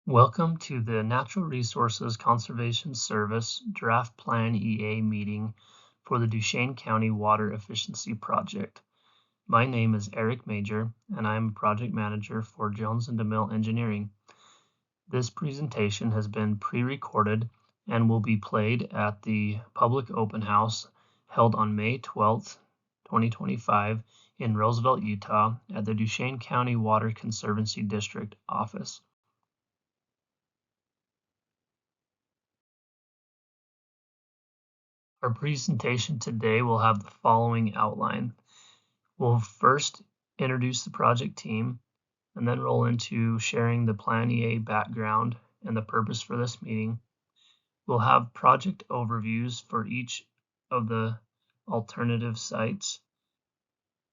Welcome to the Natural Resources Conservation Service Draft Plan EA meeting for the Duchesne County Water Efficiency Project. My name is Eric Major, and I am a project manager for Jones & DeMille Engineering. This presentation has been pre-recorded and will be played at the public open house held on May 12th, 2025 in Roosevelt, Utah at the Duchesne County Water Conservancy District office. Our presentation today will have the following outline. We'll first introduce the project team and then roll into sharing the Plan EA background and the purpose for this meeting. We'll have project overviews for each of the alternative sites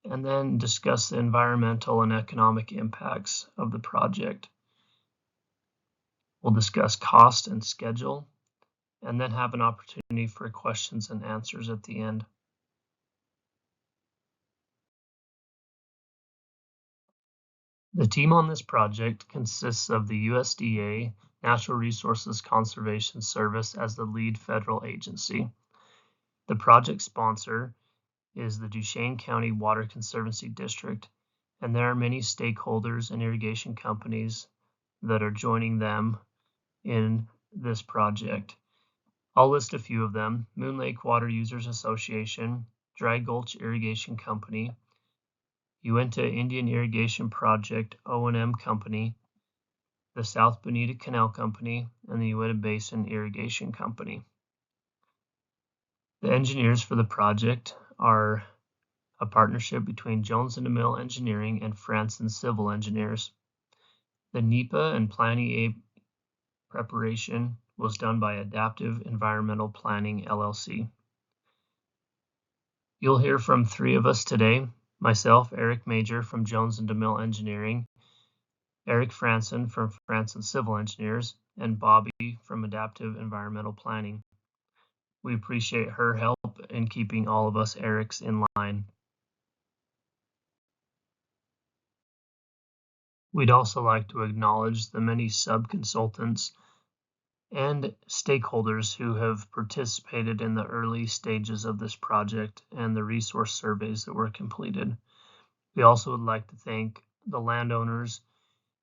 and then discuss the environmental and economic impacts of the project. We'll discuss cost and schedule and then have an opportunity for questions and answers at the end. The team on this project consists of the USDA Natural Resources Conservation Service as the lead federal agency. The project sponsor is the Duchesne County Water Conservancy District, and there are many stakeholders and irrigation companies that are joining them in this project. I'll list a few of them: Moon Lake Water Users Association, Dry Gulch Irrigation Company, Uinta Indian Irrigation Project O&M Company, the South Bonita Canal Company, and the Uinta Basin Irrigation Company. The engineers for the project are a partnership between Jones & DeMille Engineering and Franson Civil Engineers. The NEPA and Plan EA preparation was done by Adaptive Environmental Planning, LLC. You'll hear from three of us today: myself, Eric Major from Jones & DeMille Engineering, Eric Franson from Franson Civil Engineers, and Bobby from Adaptive Environmental Planning. We appreciate her help in keeping all of us Erics in line. We'd also like to acknowledge the many sub-consultants and stakeholders who have participated in the early stages of this project and the resource surveys that were completed. We also would like to thank the landowners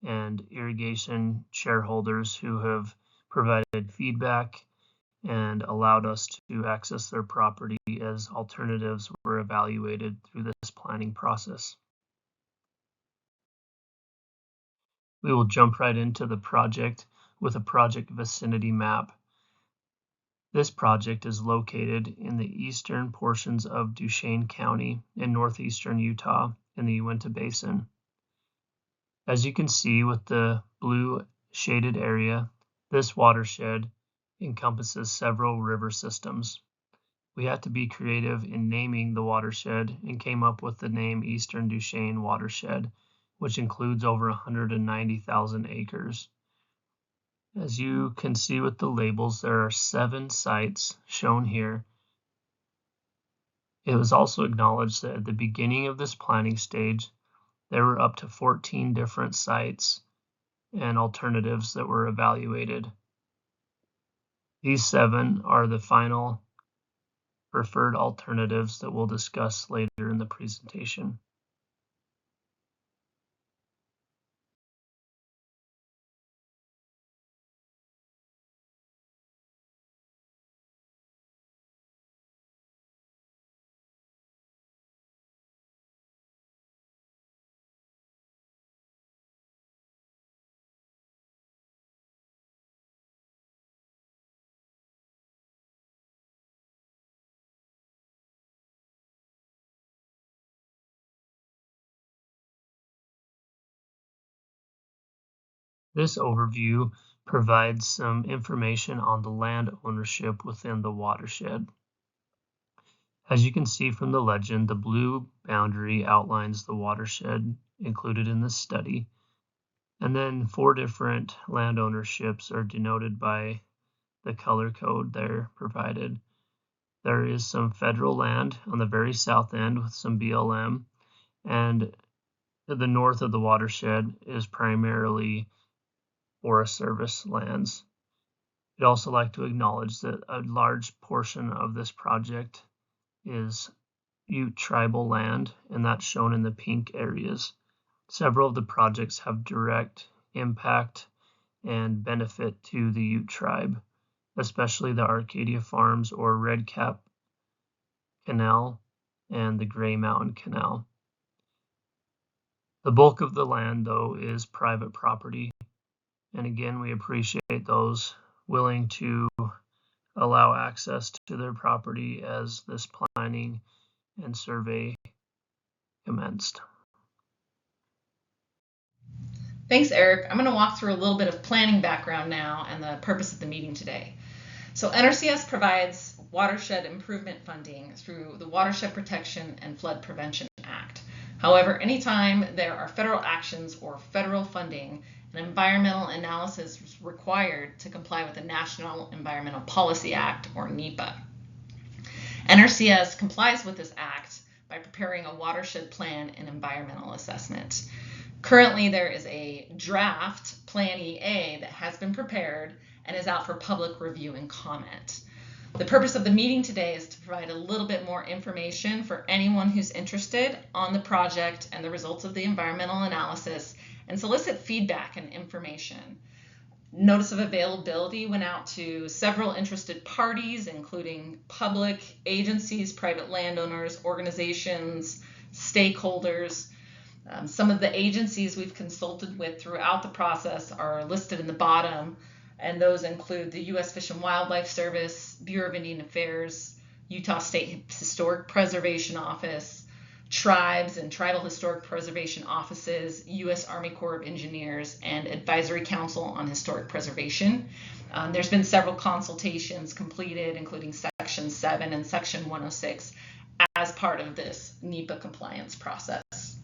and irrigation shareholders who have provided feedback and allowed us to access their property as alternatives were evaluated through this planning process. We will jump right into the project with a project vicinity map. This project is located in the eastern portions of Duchesne County in northeastern Utah in the Uinta Basin. As you can see with the blue shaded area, this watershed encompasses several river systems. We had to be creative in naming the watershed and came up with the name Eastern Duchesne Watershed, which includes over 190,000 acres. As you can see with the labels, there are 7 sites shown here. It was also acknowledged that at the beginning of this planning stage, there were up to 14 different sites and alternatives that were evaluated. These 7 are the final preferred alternatives that we'll discuss later in the presentation. This overview provides some information on the land ownership within the watershed. As you can see from the legend, the blue boundary outlines the watershed included in this study, and then 4 different land ownerships are denoted by the color code there provided. There is some federal land on the very south end with some BLM, and the north of the watershed is primarily Forest Service lands. I'd also like to acknowledge that a large portion of this project is Ute tribal land, and that's shown in the pink areas. Several of the projects have direct impact and benefit to the Ute tribe, especially the Arcadia Farms or Red Cap Canal and the Gray Mountain Canal. The bulk of the land, though, is private property, and again, we appreciate those willing to allow access to their property as this planning and survey commenced. Thanks, Eric. I'm going to walk through a little bit of planning background now and the purpose of the meeting today. So NRCS provides watershed improvement funding through the Watershed Protection and Flood Prevention Act. However, anytime there are federal actions or federal funding, an environmental analysis is required to comply with the National Environmental Policy Act, or NEPA. NRCS complies with this act by preparing a watershed plan and environmental assessment. Currently, there is a draft Plan EA that has been prepared and is out for public review and comment. The purpose of the meeting today is to provide a little bit more information for anyone who's interested on the project and the results of the environmental analysis, and solicit feedback and information. Notice of availability went out to several interested parties, including public agencies, private landowners, organizations, stakeholders. Some of the agencies we've consulted with throughout the process are listed in the bottom, and those include the U.S. Fish and Wildlife Service, Bureau of Indian Affairs, Utah State Historic Preservation Office, tribes and tribal historic preservation offices, U.S. Army Corps of Engineers, and Advisory Council on Historic Preservation. There's been several consultations completed, including Section 7 and Section 106, as part of this NEPA compliance process.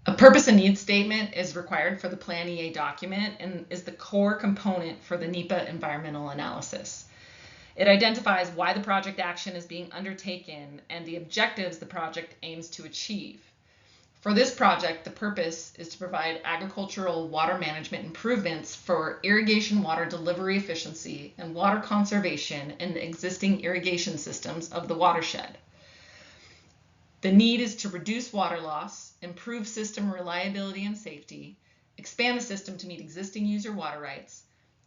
A purpose and needs statement is required for the Plan EA document and is the core component for the NEPA environmental analysis. It identifies why the project action is being undertaken and the objectives the project aims to achieve. For this project, the purpose is to provide agricultural water management improvements for irrigation water delivery efficiency and water conservation in the existing irrigation systems of the watershed. The need is to reduce water loss, improve system reliability and safety, expand the system to meet existing user water rights,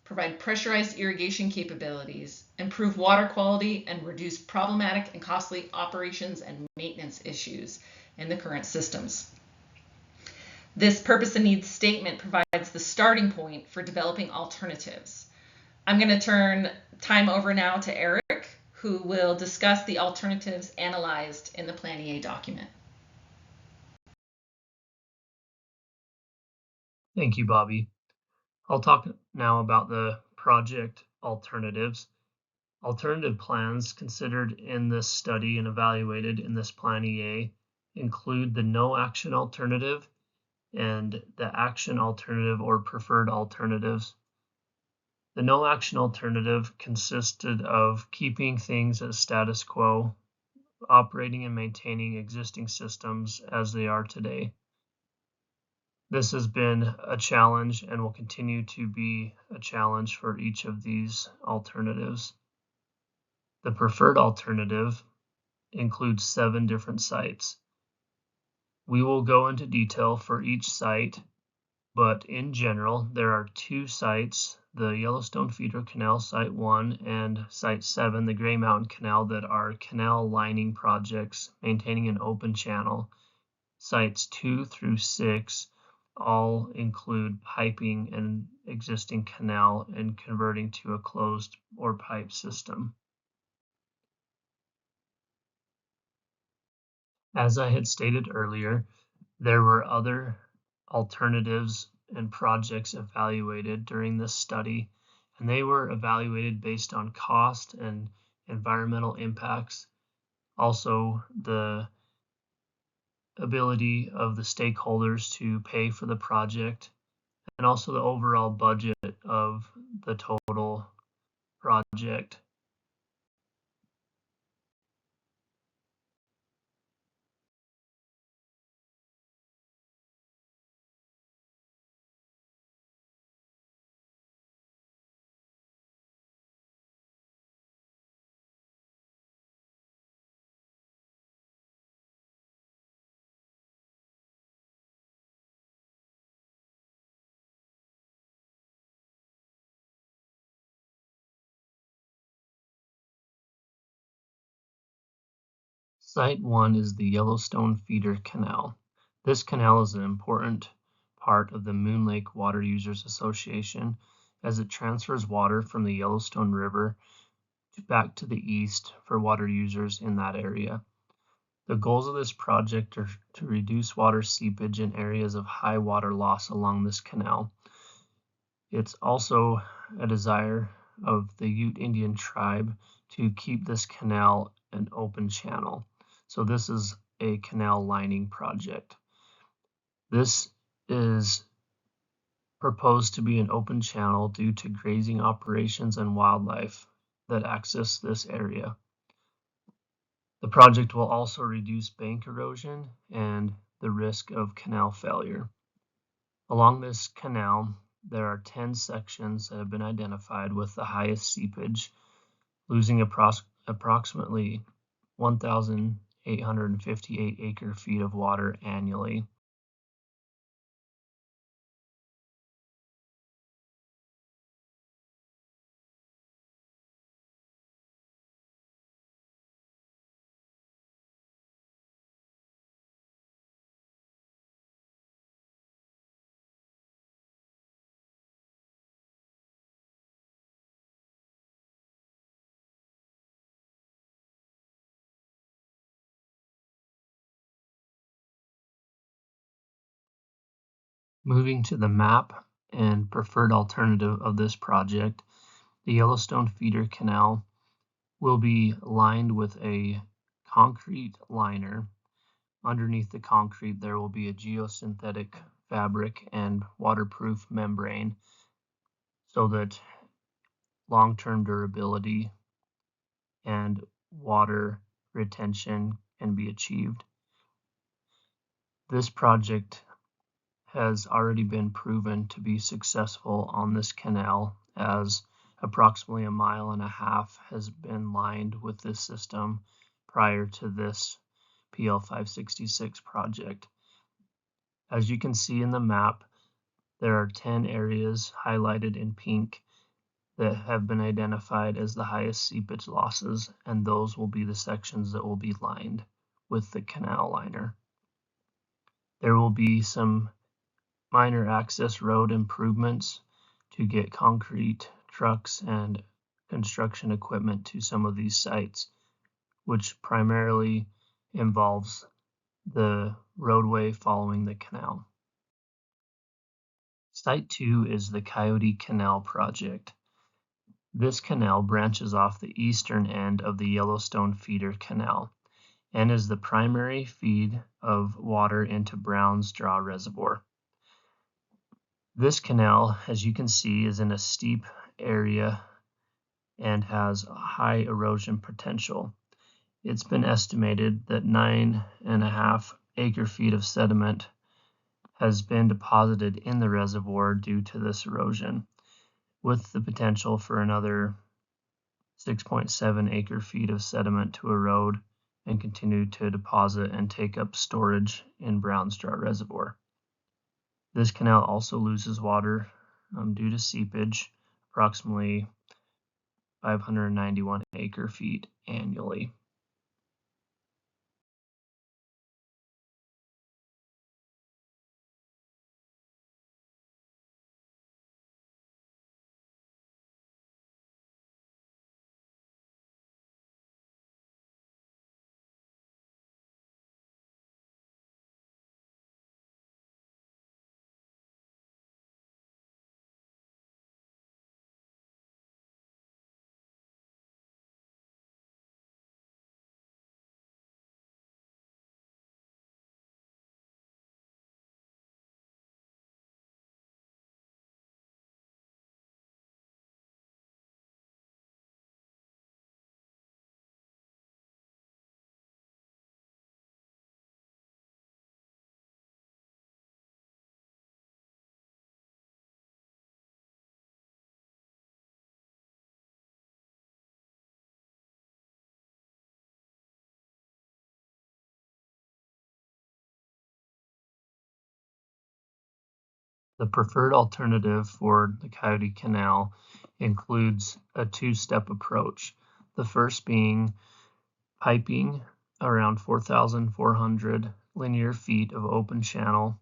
provide pressurized irrigation capabilities, improve water quality, and reduce problematic and costly operations and maintenance issues in the current systems. This purpose and needs statement provides the starting point for developing alternatives. I'm going to turn time over now to Eric, who will discuss the alternatives analyzed in the Plan EA document. Thank you, Bobby. I'll talk now about the project alternatives. Alternative plans considered in this study and evaluated in this Plan EA include the no action alternative and the action alternative or preferred alternatives. The no action alternative consisted of keeping things as status quo, operating and maintaining existing systems as they are today. This has been a challenge and will continue to be a challenge for each of these alternatives. The preferred alternative includes 7 different sites. We will go into detail for each site, but in general, there are 2 sites, the Yellowstone Feeder Canal Site 1 and Site 7, the Gray Mountain Canal, that are canal lining projects maintaining an open channel. Sites 2 through 6 all include piping an existing canal and converting to a closed or pipe system. As I had stated earlier, there were other alternatives and projects evaluated during this study, and they were evaluated based on cost and environmental impacts, also the ability of the stakeholders to pay for the project, and also the overall budget of the total project. Site 1 is the Yellowstone Feeder Canal. This canal is an important part of the Moon Lake Water Users Association as it transfers water from the Yellowstone River back to the east for water users in that area. The goals of this project are to reduce water seepage in areas of high water loss along this canal. It's also a desire of the Ute Indian tribe to keep this canal an open channel. So this is a canal lining project. This is proposed to be an open channel due to grazing operations and wildlife that access this area. The project will also reduce bank erosion and the risk of canal failure. Along this canal, there are 10 sections that have been identified with the highest seepage, losing approximately 1,858 acre-feet of water annually. Moving to the map and preferred alternative of this project, the Yellowstone Feeder Canal will be lined with a concrete liner. Underneath the concrete, there will be a geosynthetic fabric and waterproof membrane so that long-term durability and water retention can be achieved. This project has already been proven to be successful on this canal, as approximately 1.5 miles has been lined with this system prior to this PL 566 project. As you can see in the map, there are 10 areas highlighted in pink that have been identified as the highest seepage losses, and those will be the sections that will be lined with the canal liner. There will be some minor access road improvements to get concrete trucks and construction equipment to some of these sites, which primarily involves the roadway following the canal. Site 2 is the Coyote Canal project. This canal branches off the eastern end of the Yellowstone Feeder Canal and is the primary feed of water into Browns Draw Reservoir. This canal, as you can see, is in a steep area and has high erosion potential. It's been estimated that 9.5 acre-feet of sediment has been deposited in the reservoir due to this erosion, with the potential for another 6.7 acre-feet of sediment to erode and continue to deposit and take up storage in Browns Draw Reservoir. This canal also loses water due to seepage, approximately 591 acre-feet annually. The preferred alternative for the Coyote Canal includes a two-step approach. The first being piping around 4,400 linear feet of open channel,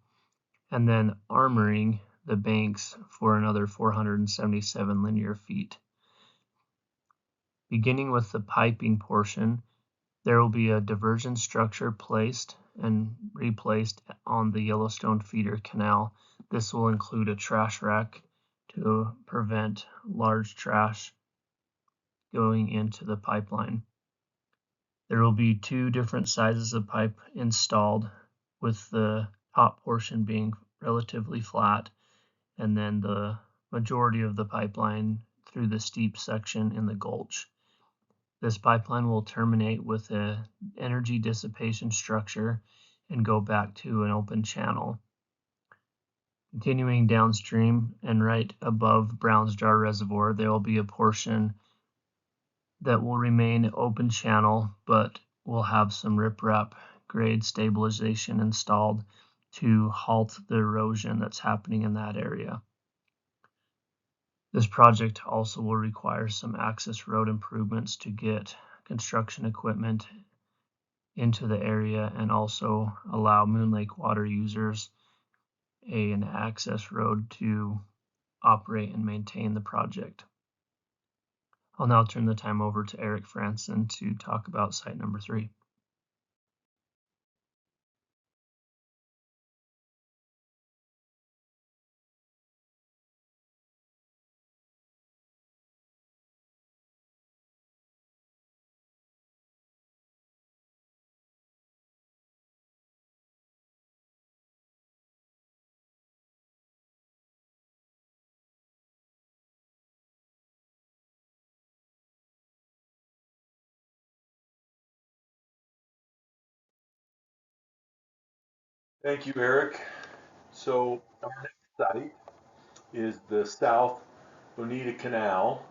and then armoring the banks for another 477 linear feet. Beginning with the piping portion, there will be a diversion structure placed and replaced on the Yellowstone feeder canal. This will include a trash rack to prevent large trash going into the pipeline. There will be two different sizes of pipe installed, with the top portion being relatively flat, and then the majority of the pipeline through the steep section in the gulch. This pipeline will terminate with an energy dissipation structure and go back to an open channel. Continuing downstream and right above Browns Jar Reservoir, there will be a portion that will remain open channel, but will have some riprap grade stabilization installed to halt the erosion that's happening in that area. This project also will require some access road improvements to get construction equipment into the area and also allow Moon Lake water users an access road to operate and maintain the project. I'll now turn the time over to Eric Franson to talk about site number 3. Thank you, Eric. So our next site is the South Bonita Canal,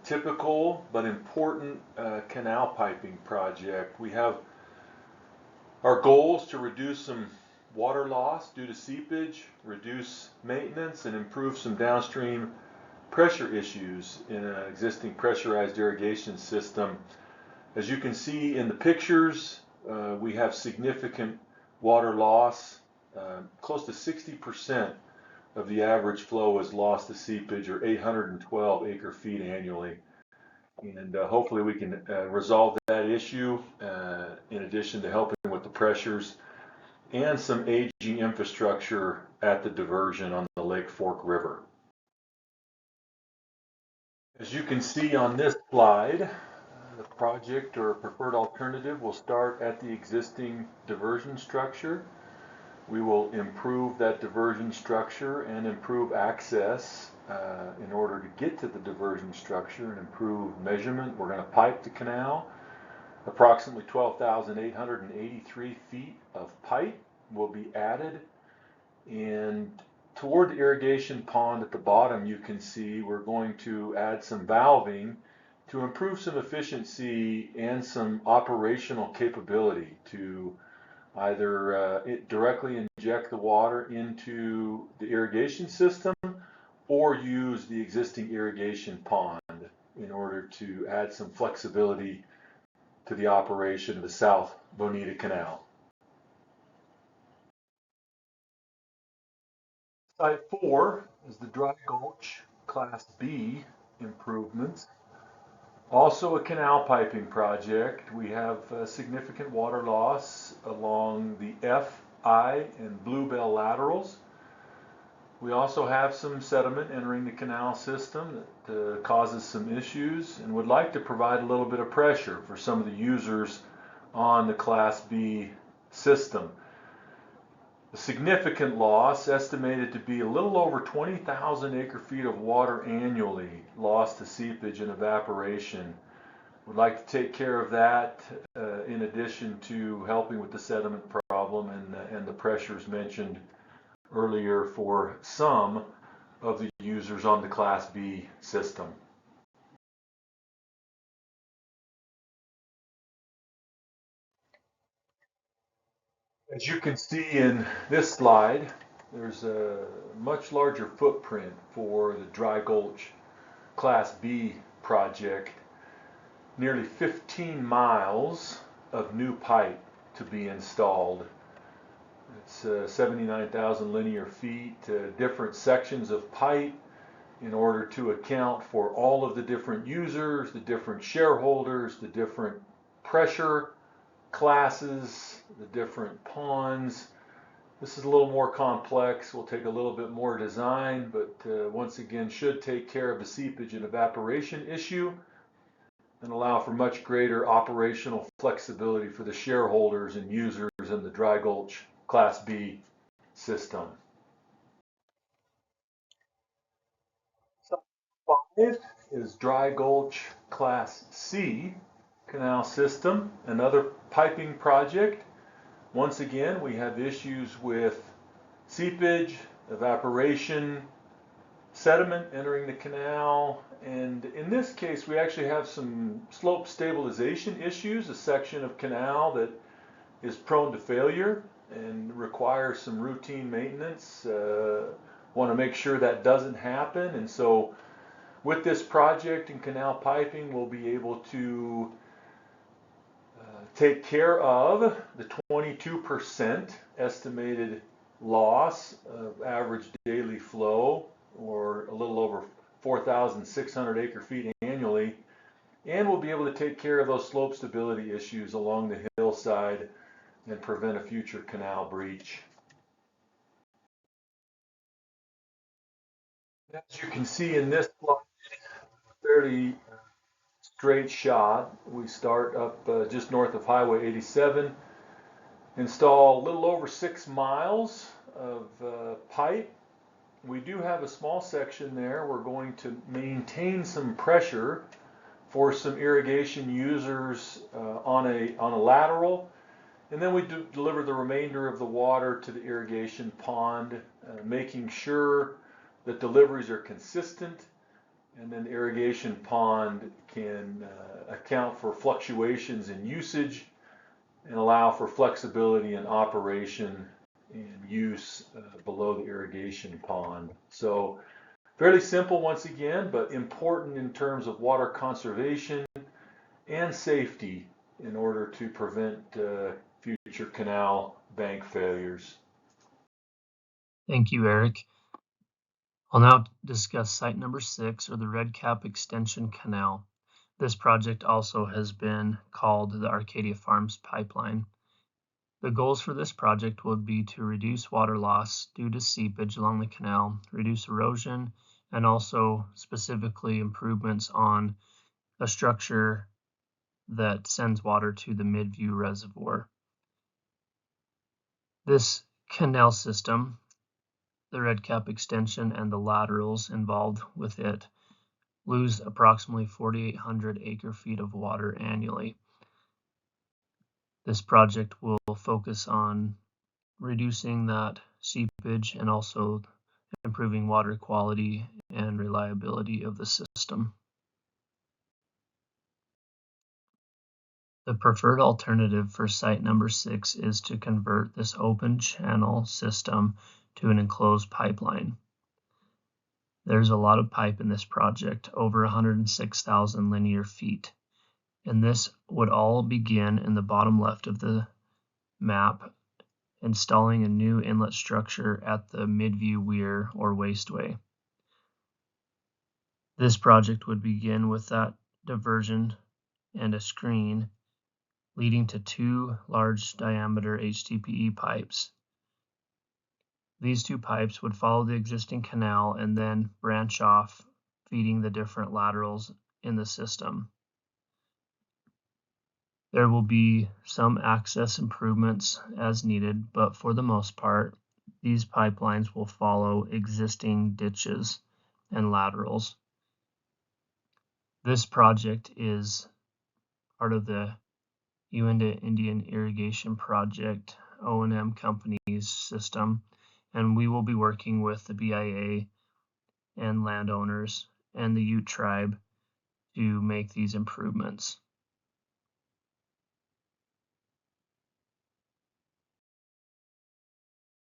typical but important canal piping project. We have our goals to reduce some water loss due to seepage, reduce maintenance, and improve some downstream pressure issues in an existing pressurized irrigation system. As you can see in the pictures, we have significant water loss. Close to 60% of the average flow is lost to seepage, or 812 acre feet annually. And hopefully we can resolve that issue in addition to helping with the pressures and some aging infrastructure at the diversion on the Lake Fork River. As you can see on this slide, the project or preferred alternative will start at the existing diversion structure. We will improve that diversion structure and improve access in order to get to the diversion structure and improve measurement. We're going to pipe the canal. Approximately 12,883 feet of pipe will be added. And toward the irrigation pond at the bottom, you can see we're going to add some valving to improve some efficiency and some operational capability to either directly inject the water into the irrigation system or use the existing irrigation pond in order to add some flexibility to the operation of the South Bonita Canal. Site 4 is the Dry Gulch Class B improvements. Also a canal piping project. We have significant water loss along the F, I, and Bluebell laterals. We also have some sediment entering the canal system that causes some issues, and would like to provide a little bit of pressure for some of the users on the Class B system. A significant loss, estimated to be a little over 20,000 acre feet of water annually lost to seepage and evaporation. Would like to take care of that in addition to helping with the sediment problem and the pressures mentioned earlier for some of the users on the Class B system. As you can see in this slide, there's a much larger footprint for the Dry Gulch Class B project. Nearly 15 miles of new pipe to be installed. It's 79,000 linear feet, different sections of pipe in order to account for all of the different users, the different shareholders, the different pressure classes, the different ponds. This is a little more complex, will take a little bit more design, but once again should take care of the seepage and evaporation issue and allow for much greater operational flexibility for the shareholders and users in the Dry Gulch Class B system. Five is Dry Gulch Class C canal system, another piping project. Once again, we have issues with seepage, evaporation, sediment entering the canal, and in this case we actually have some slope stabilization issues, a section of canal that is prone to failure and requires some routine maintenance. Want to make sure that doesn't happen, and so with this project in canal piping we'll be able to take care of the 22% estimated loss of average daily flow, or a little over 4,600 acre feet annually, and we'll be able to take care of those slope stability issues along the hillside and prevent a future canal breach. As you can see in this slide, fairly straight shot. We start up just north of Highway 87, install a little over 6 miles of pipe. We do have a small section there. We're going to maintain some pressure for some irrigation users on a lateral, and then we deliver the remainder of the water to the irrigation pond, making sure that deliveries are consistent, and then the irrigation pond can account for fluctuations in usage and allow for flexibility in operation and use below the irrigation pond. So fairly simple once again, but important in terms of water conservation and safety in order to prevent future canal bank failures. Thank you, Eric. I'll now discuss site number 6, or the Red Cap Extension Canal. This project also has been called the Arcadia Farms Pipeline. The goals for this project would be to reduce water loss due to seepage along the canal, reduce erosion, and also specifically improvements on a structure that sends water to the Midview Reservoir. This canal system, the Red Cap extension and the laterals involved with it, lose approximately 4,800 acre feet of water annually. This project will focus on reducing that seepage and also improving water quality and reliability of the system. The preferred alternative for site number 6 is to convert this open channel system to an enclosed pipeline. There's a lot of pipe in this project, over 106,000 linear feet, and this would all begin in the bottom left of the map, installing a new inlet structure at the Midview Weir or Wasteway. This project would begin with that diversion and a screen leading to 2 large diameter HDPE pipes. These 2 pipes would follow the existing canal and then branch off, feeding the different laterals in the system. There will be some access improvements as needed, but for the most part, these pipelines will follow existing ditches and laterals. This project is part of the Uinta Indian Irrigation Project O&M Company's system, and we will be working with the BIA and landowners and the Ute tribe to make these improvements.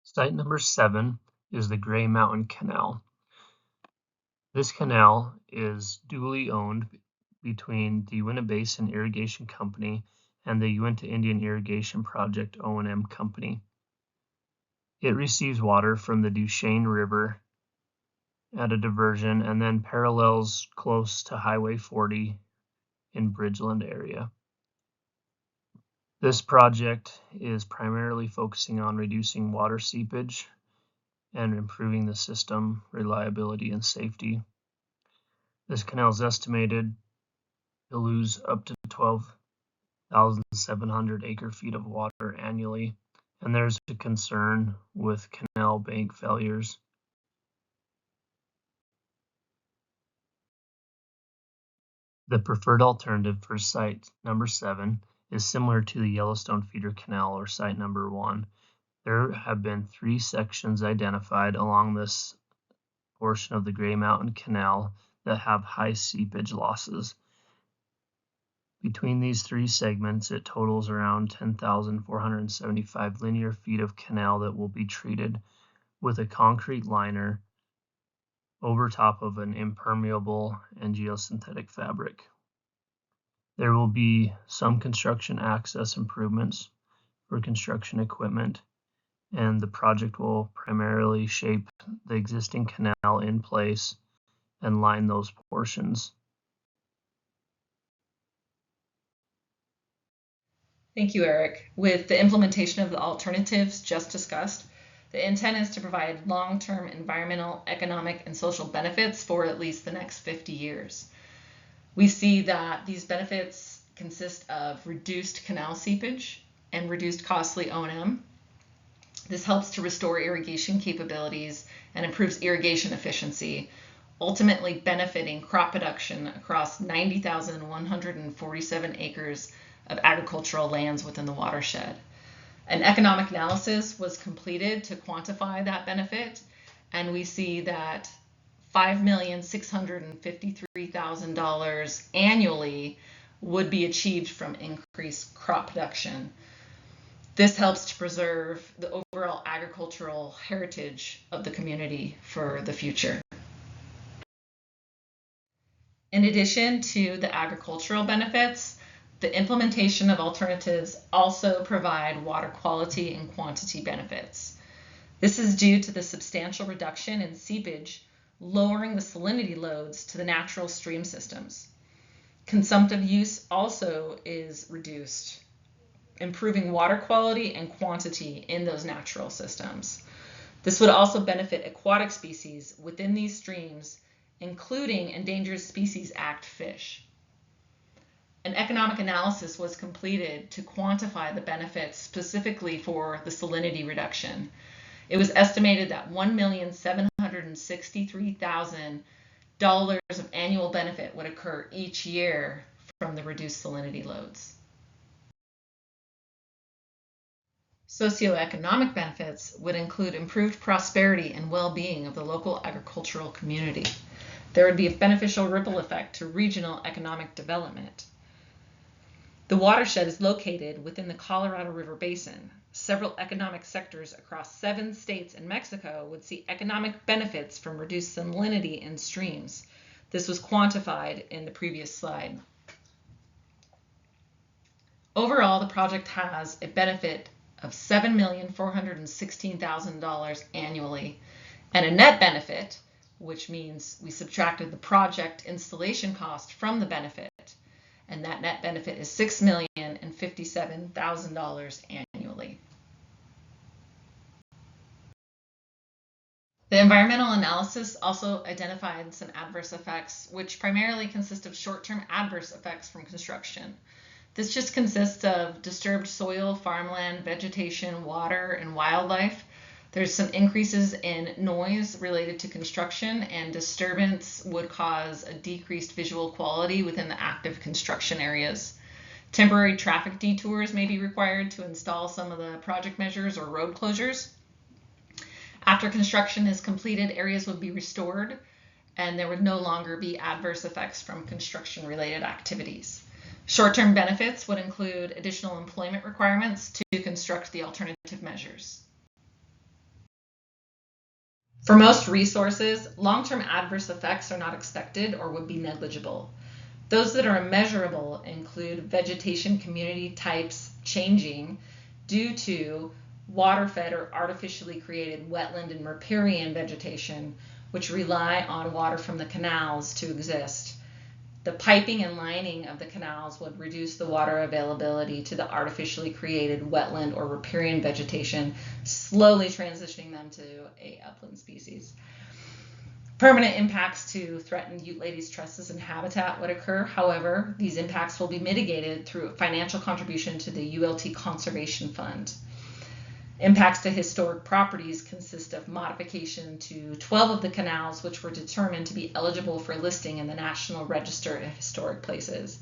Site number 7 is the Gray Mountain Canal. This canal is dually owned between the Uinta Basin Irrigation Company and the Uinta Indian Irrigation Project O&M Company. It receives water from the Duchesne River at a diversion and then parallels close to Highway 40 in Bridgeland area. This project is primarily focusing on reducing water seepage and improving the system reliability and safety. This canal is estimated to lose up to 12,700 acre-feet of water annually, and there's a concern with canal bank failures. The preferred alternative for site number 7 is similar to the Yellowstone Feeder Canal or site number 1. There have been 3 sections identified along this portion of the Gray Mountain Canal that have high seepage losses. Between these 3 segments, it totals around 10,475 linear feet of canal that will be treated with a concrete liner over top of an impermeable and geosynthetic fabric. There will be some construction access improvements for construction equipment, and the project will primarily shape the existing canal in place and line those portions. Thank you, Eric. With the implementation of the alternatives just discussed, the intent is to provide long-term environmental, economic, and social benefits for at least the next 50 years. We see that these benefits consist of reduced canal seepage and reduced costly O&M. This helps to restore irrigation capabilities and improves irrigation efficiency, ultimately benefiting crop production across 90,147 acres of agricultural lands within the watershed. An economic analysis was completed to quantify that benefit, and we see that $5,653,000 annually would be achieved from increased crop production. This helps to preserve the overall agricultural heritage of the community for the future. In addition to the agricultural benefits, the implementation of alternatives also provide water quality and quantity benefits. This is due to the substantial reduction in seepage, lowering the salinity loads to the natural stream systems. Consumptive use also is reduced, improving water quality and quantity in those natural systems. This would also benefit aquatic species within these streams, including Endangered Species Act fish. An economic analysis was completed to quantify the benefits specifically for the salinity reduction. It was estimated that $1,763,000 of annual benefit would occur each year from the reduced salinity loads. Socioeconomic benefits would include improved prosperity and well-being of the local agricultural community. There would be a beneficial ripple effect to regional economic development. The watershed is located within the Colorado River Basin. Several economic sectors across 7 states and Mexico would see economic benefits from reduced salinity in streams. This was quantified in the previous slide. Overall, the project has a benefit of $7,416,000 annually, and a net benefit, which means we subtracted the project installation cost from the benefit, and that net benefit is $6,057,000 annually. The environmental analysis also identified some adverse effects, which primarily consist of short-term adverse effects from construction. This just consists of disturbed soil, farmland, vegetation, water, and wildlife. There's some increases in noise related to construction, and disturbance would cause a decreased visual quality within the active construction areas. Temporary traffic detours may be required to install some of the project measures or road closures. After construction is completed, areas would be restored, and there would no longer be adverse effects from construction-related activities. Short-term benefits would include additional employment requirements to construct the alternative measures. For most resources, long-term adverse effects are not expected or would be negligible. Those that are immeasurable include vegetation community types changing due to water-fed or artificially created wetland and riparian vegetation, which rely on water from the canals to exist. The piping and lining of the canals would reduce the water availability to the artificially created wetland or riparian vegetation, slowly transitioning them to a upland species. Permanent impacts to threatened Euclides trusses and habitat would occur. However, these impacts will be mitigated through a financial contribution to the ULT Conservation Fund. Impacts to historic properties consist of modification to 12 of the canals, which were determined to be eligible for listing in the National Register of Historic Places.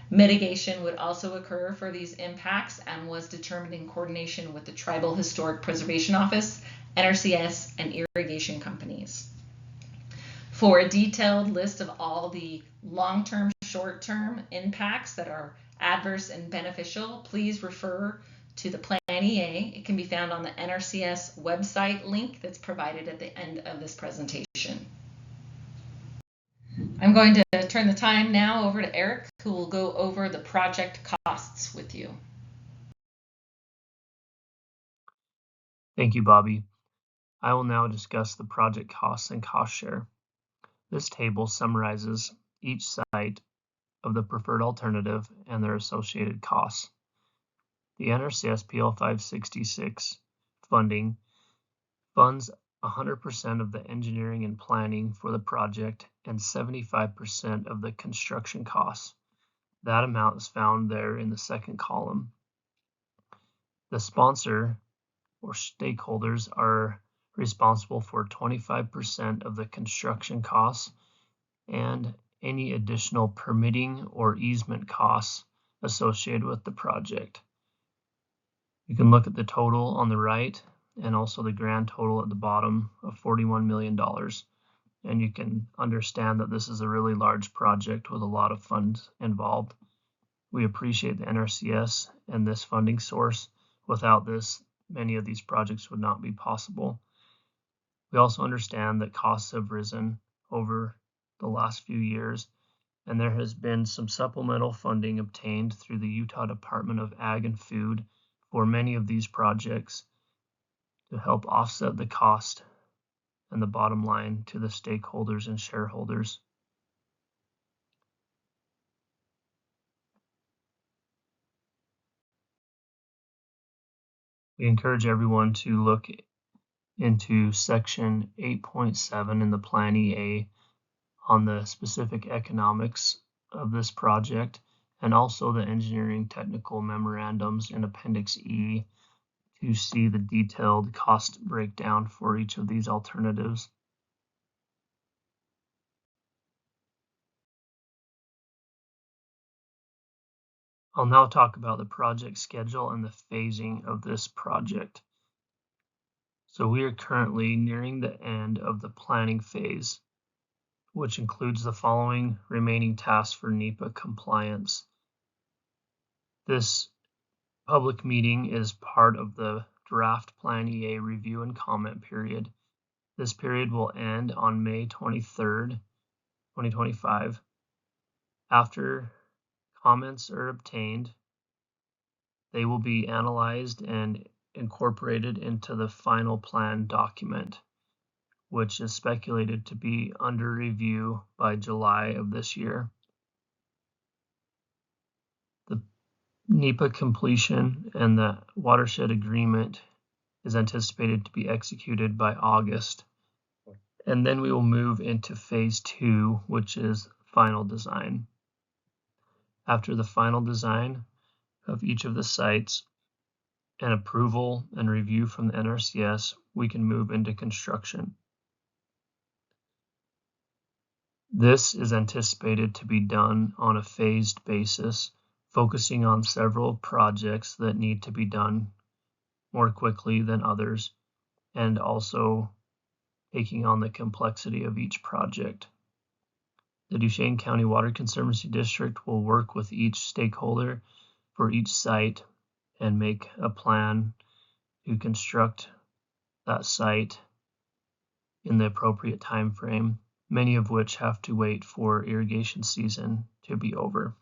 Mitigation would also occur for these impacts and was determined in coordination with the Tribal Historic Preservation Office, NRCS, and irrigation companies. For a detailed list of all the long-term, short-term impacts that are adverse and beneficial, please refer to the Plan EA. It can be found on the NRCS website link that's provided at the end of this presentation. I'm going to turn the time now over to Eric, who will go over the project costs with you. Thank you, Bobby. I will now discuss the project costs and cost share. This table summarizes each site of the preferred alternative and their associated costs. The NRCS PL 566 funding funds 100% of the engineering and planning for the project and 75% of the construction costs. That amount is found there in the second column. The sponsor or stakeholders are responsible for 25% of the construction costs and any additional permitting or easement costs associated with the project. You can look at the total on the right and also the grand total at the bottom of $41 million. And you can understand that this is a really large project with a lot of funds involved. We appreciate the NRCS and this funding source. Without this, many of these projects would not be possible. We also understand that costs have risen over the last few years, and there has been some supplemental funding obtained through the Utah Department of Ag and Food for many of these projects to help offset the cost and the bottom line to the stakeholders and shareholders. We encourage everyone to look into section 8.7 in the Plan EA on the specific economics of this project, and also the engineering technical memorandums in Appendix E to see the detailed cost breakdown for each of these alternatives. I'll now talk about the project schedule and the phasing of this project. So we are currently nearing the end of the planning phase, which includes the following remaining tasks for NEPA compliance. This public meeting is part of the draft Plan EA review and comment period. This period will end on May 23rd, 2025. After comments are obtained, they will be analyzed and incorporated into the final plan document, which is speculated to be under review by July of this year. The NEPA completion and the watershed agreement is anticipated to be executed by August. And then we will move into phase 2, which is final design. After the final design of each of the sites and approval and review from the NRCS, we can move into construction. This is anticipated to be done on a phased basis, focusing on several projects that need to be done more quickly than others, and also taking on the complexity of each project. The Duchesne County Water Conservancy District will work with each stakeholder for each site and make a plan to construct that site in the appropriate time frame, many of which have to wait for irrigation season to be over.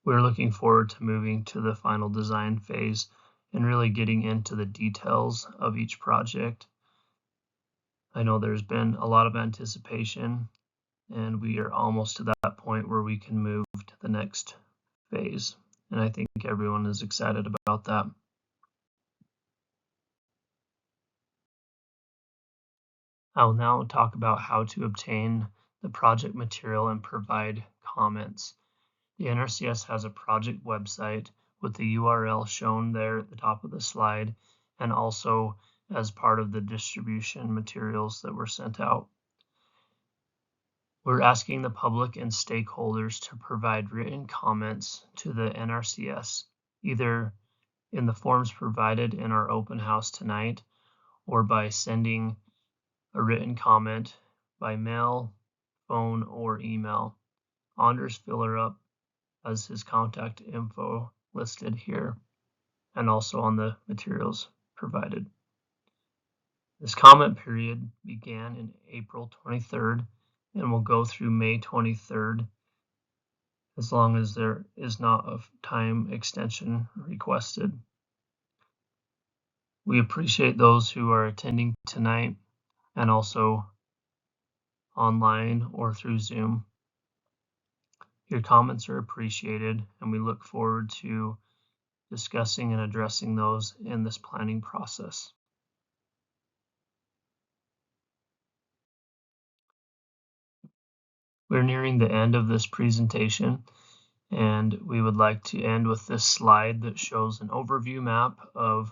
We're looking forward to moving to the final design phase and really getting into the details of each project. I know there's been a lot of anticipation, and we are almost to that point where we can move to the next phase. And I think everyone is excited about that. I'll now talk about how to obtain the project material and provide comments. The NRCS has a project website with the URL shown there at the top of the slide, and also as part of the distribution materials that were sent out. We're asking the public and stakeholders to provide written comments to the NRCS, either in the forms provided in our open house tonight or by sending a written comment by mail, phone, or email. Anders Fillerup has his contact info listed here and also on the materials provided. This comment period began in April 23rd and will go through May 23rd as long as there is not a time extension requested. We appreciate those who are attending tonight and also online or through Zoom. Your comments are appreciated, and we look forward to discussing and addressing those in this planning process. We're nearing the end of this presentation, and we would like to end with this slide that shows an overview map of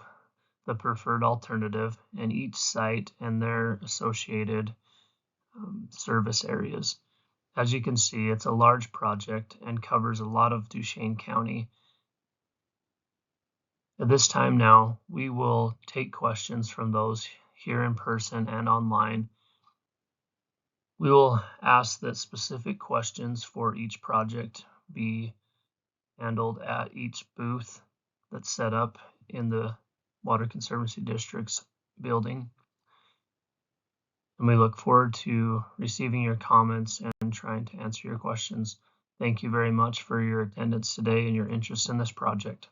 the preferred alternative and each site and their associated service areas. As you can see, it's a large project and covers a lot of Duchesne County. At this time now, we will take questions from those here in person and online. We will ask that specific questions for each project be handled at each booth that's set up in the Water Conservancy District's building. And we look forward to receiving your comments and trying to answer your questions. Thank you very much for your attendance today and your interest in this project.